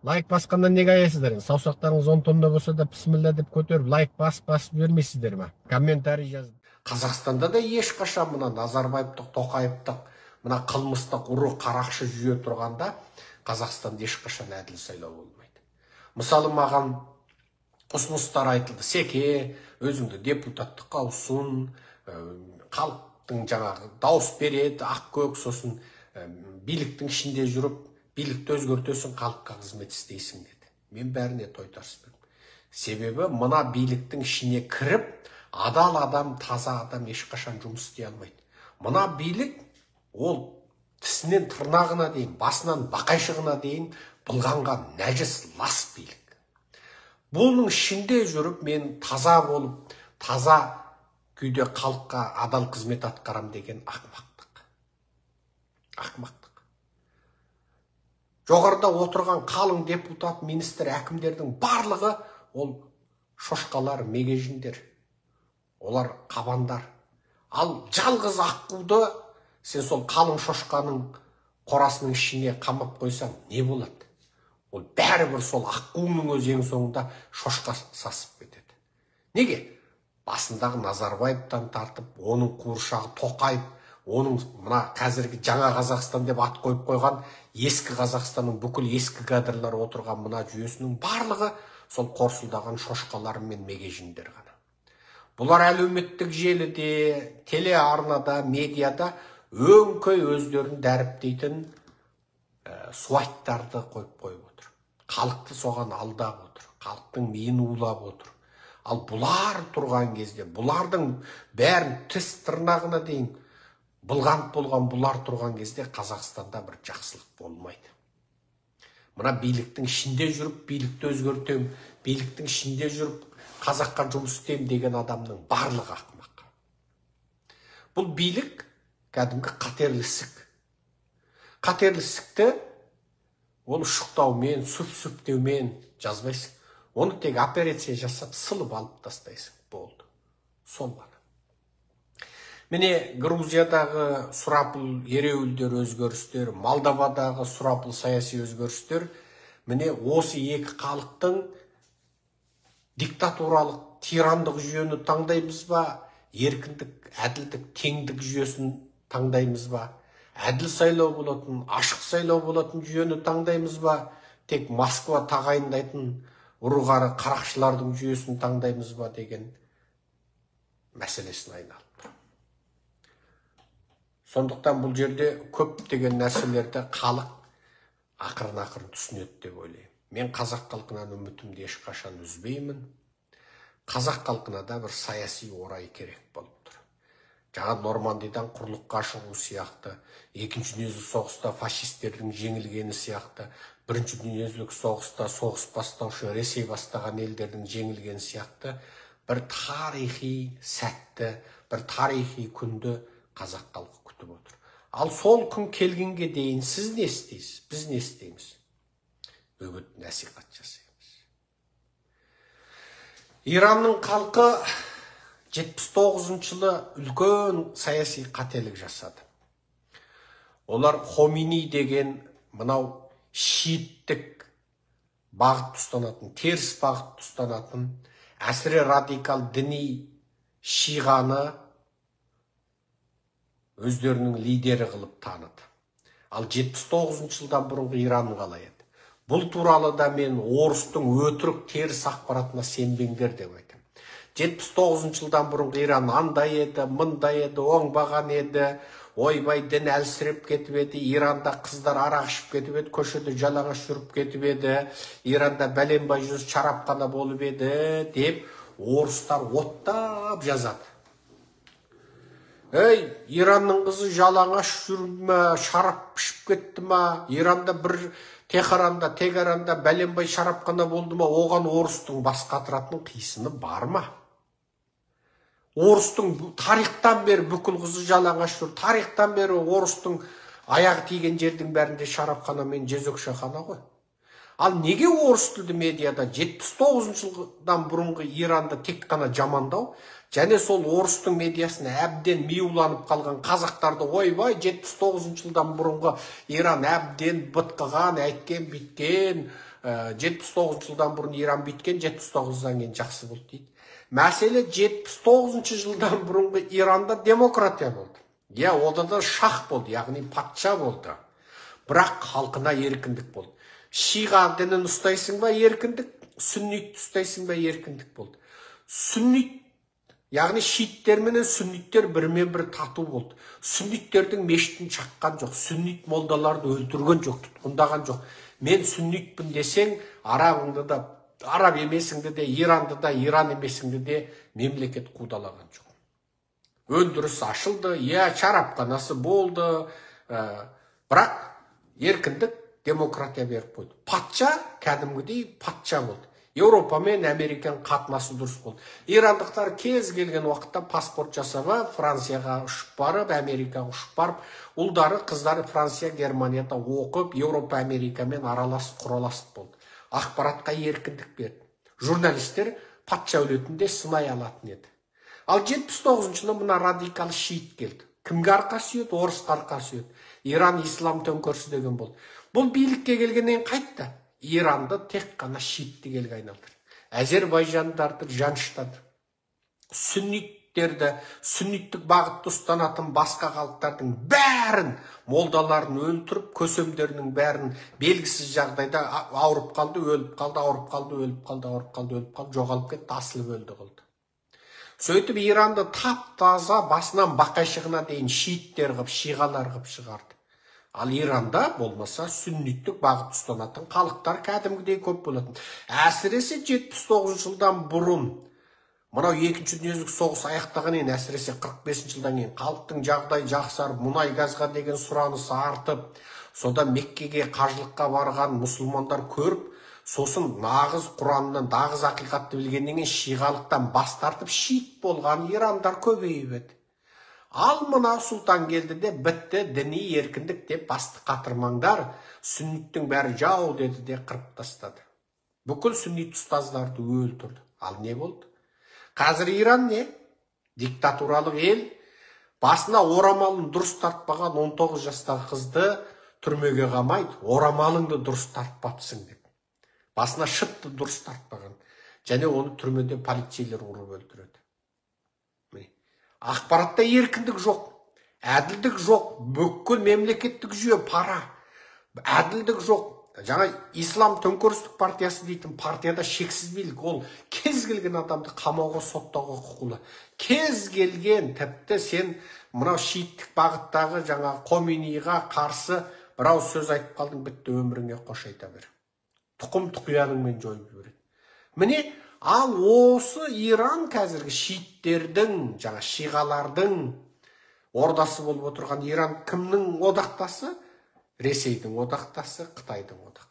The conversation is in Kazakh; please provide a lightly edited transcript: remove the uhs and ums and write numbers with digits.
Лайк басқандан неге аяйсыздар? Саусақтарыңыз 10 тонна болса да бісміллә деп көтеріп, лайк басып бермейсіздер ме? Комментарий жазып. Қазақстанда да ешқашан мына Назарбаевтық, Тоқаевтық, мына қылмыстық ұры қарақшы жүйе тұрғанда Қазақстанда ешқашан әділ сайлау болмайды. Мысалы, маған ұсыныстар айтылды. Секе, өзіңді депутаттыққа аусын, халықтың жаңағы дауыс береді, ақкөк, сосын биліктің ішінде жүріп, билікті өзгертесің, халыққа қызмет істейсің деді. Мен бәріне тойтарыс бердім. Себебі мына биліктің ішіне кіріп, адал адам, таза адам ешқашан жұмыс істей алмайды. Мына билік ол тісінен тырнағына дейін, басынан бақайшығына дейін былғанған нәжіс лас билік. Бұның ішінде жүріп, мен таза болып, таза күйде халыққа адал қызмет атқарам деген ақымақтық. Ақымақтық. Жоғарыда отырған қалың депутат, министр, әкімдердің барлығы ол шошқалар, мегежіндер. Олар қабандар. Ал жалғыз аққуды сен сол қалың шошқаның қорасының ішіне қамап қойсаң, не болады? Ол бәрібір сол аққуының өз ең соңында шошқа сасып кетеді. Неге? Басындағы Назарбаевтан тартып, оның қуыршағы Тоқаев, оның мына қазіргі жаңа Қазақстан деп ат қойып қойған ескі Қазақстанның бүкіл ескі кадрлар отырған мына жүйесінің барлығы сол қорсылдаған шошқалар мен мегежіндер ғана. Бұлар әлеуметтік желіде, телеарнада, медиада өңкөй өздерін дәріптейтін суайттарды қойып отыр. Халықты соған алдап отыр. Халықтың миын улап отыр. Ал бұлар тұрған кезде, бұлардың бәрін тіс тырнағына дейін былғанып болған бұлар тұрған кезде Қазақстанда бір жақсылық болмайды. Мына биліктің ішінде жүріп, билікті өзгертем, биліктің ішінде жүріп, қазаққа жұмыс істейм деген адамның барлығы ақымақ. Бұл билік кәдімгі қатерлі ісік. Қатерлі ісікті оны шұқтаумен, сүп-сүптеумен жазбайсың. Оны тек операция жасап, сылып алып тастайсың. Болды. Сол ғана. Міне, Грузиядағы сұрапыл ереуілдер өзгерістер, Молдовадағы сұрапыл саяси өзгерістер, міне осы екі халықтың диктатуралық, тирандық жүйені таңдаймыз ба, еркіндік, әділдік, теңдік жүйесін таңдаймыз ба, әділ сайлау болатын, ашық сайлау болатын жүйені таңдаймыз ба, тек Москва тағайындайтын ұрғары қарақшылардың жүйесін таңдаймыз ба деген мәселесін айналып тұр. Сондықтан бұл жерде көп деген нәрселерді халық ақырын-ақырын түсінеді деп ойлаймын. Мен қазақ халқынан үмітімді ешқашан үзбеймін. Қазақ халқына да бір саяси орай керек болып тұр. Жаңа Нормандиядан құрлыққа шығу сияқты, екінші дүниежүзілік соғыста фашистердің жеңілгені сияқты, бірінші дүниежүзілік соғыста соғыс бастаушы Ресей бастаған елдердің жеңілгені сияқты, бір тарихи сәтті, бір тарихи күнді қазақ халқы күтіп отыр. Ал сол күн келгенге дейін сіз не істейсіз, біз не істейміз? Үгіт насихат жасаймыз. Иранның халқы 79 жылы үлкен саяси қателік жасады. Олар Хомейни деген мынау шииттік бағыт ұстанатын, теріс бағыт ұстанатын, әсіре радикал діни шиғаны өздерінің лидері қылып таныды. Ал 79 жылдан бұрынғы Иран қалай еді? Бұл туралы да мен орыстың өтірік теріс ақпаратына сенбеңдер деп айтам. 79 жылдан бұрынғы Иран андай еді, мындай еді, оңбаған еді, ойбай дін әлсіреп кетіп еді, Иранда қыздар арақ ішіп кетіп еді, көшеде жалаңаш жүріп кетіп еді, Иранда бәленбай жүз шарапхана болып еді деп орыстар оттап жазады. Ей, Иранның қызы жалаңаш жүріп ме, шарап ішіп кетті ма, Иранда бір Техаранда, Тегеранда бәленбай шарапхана болды ма, оған орыстың бас қатыратын қисыны бар ма? Орыстың тарихтан бері бүкіл қызы жалаңаш жүр, тарихтан бері орыстың аяғы тиген жердің бәрінде шарапхана мен жезөкшехана ғой. Ал неге орыс тілді медиада 79 жылдан бұрынғы Иранды тек қана жамандау, және сол орыстың медиасына әбден миуланып қалған қазақтарды ойбай 79 жылдан бұрынғы Иран әбден бытқыған, әйткен, биткен, 79 жылдан бұрын Иран биткен, 79-дан кейін жақсы болды дейді. Мәселе 79 жылдан бұрынғы Иранда демократия болды. Ода да шах болды, яғни патша болды. Бірақ халқына еркіндік болды. Шиға дінін ұстайсың ба еркіндік, сүннит ұстайсың ба еркіндік болды. Сүннит, яғни шииттер менен сүнниттер бірімен бір тату болды. Сүнниттердің мешітін шаққан жоқ, сүннит молдаларды өлтірген жоқ, тұтқындаған жоқ. Мен сүннитпін десең, арабыңды да, араб емесіңді де, Иранды да, Иран емесіңді де мемлекет қудалаған жоқ. Өндіріс ашылды, шарапханасы болды, бірақ еркіндік, демократия беріп қойды. Патша кәдімгідей патша болды. Еуропа мен Американ қатынасы дұрыс болды. Ирандықтар кез келген уақытта паспорт жасауға Францияға ұшып барып, Америкаға ұшып барып, ұлдары, қыздары Франция, Германияда оқып, Еуропа, Америкамен араласып, құраласып болды. Ақпаратқа еркіндік берді. Журналистер патша өлетінде сынай алатын еді. Ал 79 жылы мына радикал шиит келді. Кімге арқа сүйеді? Орысқа арқа сүйеді. Иран ислам төңкерісі деген болды. Бұл билікке келгеннен қайтты. Иранды тек қана шиитті елге айналдырды. Әзербайжандарды жаныштады. Сүнниттерді, сүнниттік бағытты ұстанатын басқа халықтардың бәрін, молдаларын өлтіріп, көсемдерінің бәрін белгісіз жағдайда ауырып қалды, өліп қалды, ауырып қалды, өліп қалды, ауырып қалды, өліп қалды, жоғалып кетті, асылып өлді қылды. Сөйтіп Иранды тап-таза басынан бақайшығына дейін шииттер қып, шиғалар қып шығарды. Ал Иранда болмаса сүнниттік бағыт ұстанатын халықтар кәдімгідей көп болатын. Әсіресе 79 жылдан бұрын, мынау екінші дүниежүзілік соғыс аяқтағаннан әсіресе 45 жылдан кейін халықтың жағдай жақсарып, мұнай газға деген сұранысы артып, сода Меккеге қажылыққа барған мұсылмандар көріп, сосын нағыз Құраннан, нағыз ақиқатты білгеннен кейін шиғалықтан бас тартып шиит болған ирандар көбейіп еді. Ал мына сұлтан келді де бітті, діни еркіндік деп басты қатырмаңдар, сүнниттің бәрі жау деді де қырып тастады. Бүкіл сүннит ұстаздарды өлтірді. Ал не болды? Қазір Иран не? Диктатуралық ел, басына орамалын дұрыс тартпаған 19 жастағы қызды түрмеге қамайды, орамалыңды дұрыс тартпапсың деп. Басына шытты дұрыс тартпаған. Және оны түрмеде полицейлер ұрып өлтіреді. Ақпаратта еркіндік жоқ, әділдік жоқ, бүкіл мемлекеттік жүйе пара, әділдік жоқ. Жаңа ислам төңкерістік партиясы дейтін партияда шексіз билік, ол кез келген адамды қамауға, соттауға құқылы. Кез келген, тіпті сен мынау шииттік бағыттағы жаңа Хомейниға қарсы бірау сөз айтып қалдың, бітті, өміріңе қош айта бер. Тұқым тұқияныңмен жойып жібереді. Міне, ал осы Иран қазіргі шииттердің, жаңа шиғалардың ордасы болып отырған Иран кімнің одақтасы? Ресейдің одақтасы, Қытайдың одақтасы.